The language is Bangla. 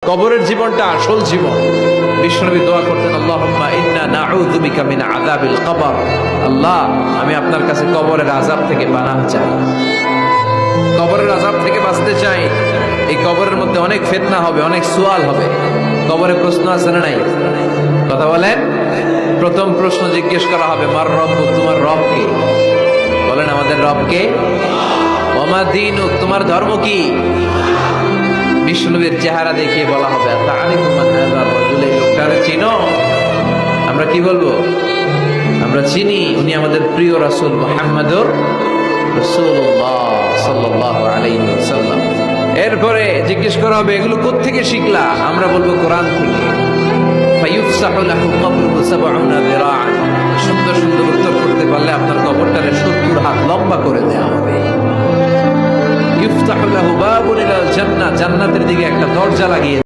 কবরের জীবনটা আসল জীবন। বিশ্বনবী দোয়া করতেন, আল্লাহুম্মা ইন্না নাউযু বিকা মিন আযাবিল কবর। আল্লাহ, আমি আপনার কাছে কবরের আযাব থেকে পানাহ চাই, কবরের আযাব থেকে বাঁচতে চাই। এই কবরের মধ্যে অনেক ফিতনা হবে, অনেক সুয়াল হবে। কবরে প্রশ্ন আছে না নাই? কথা বলেন। প্রথম প্রশ্ন জিজ্ঞেস করা হবে, মার রব্বুক, তোমার রব কে? বলেন, আমাদের রব কে? ওমা দীনুক, তোমার ধর্ম কি? বিষ্ণুবীর চেহারা দেখিয়ে বলা হবে, তাআরিফু মান হাযা রাজুল, এই লোকটারে চিনো? আমরা কি বলবো? আমরা চিনি, উনি আমাদের প্রিয় রাসূল মুহাম্মদুর রাসূলুল্লাহ সাল্লাল্লাহু আলাইহি ওয়াসাল্লাম। এরপরে জিজ্ঞেস করা হবে, এগুলো কোত্থেকে শিখলা? আমরা বলবো কোরআন থেকে। ফায়ুফসাহু লাহু কবরুহু ৭০ যিরাআন। সুন্দর সুন্দর উত্তর করতে পারলে আপনার কবরটারে ৭০ হাত লম্বা করে দেওয়া হবে। ইফতাহু লাহু বাবুন ইলাল জান্নাহ, জান্নাতের দিকে একটা দরজা লাগিয়ে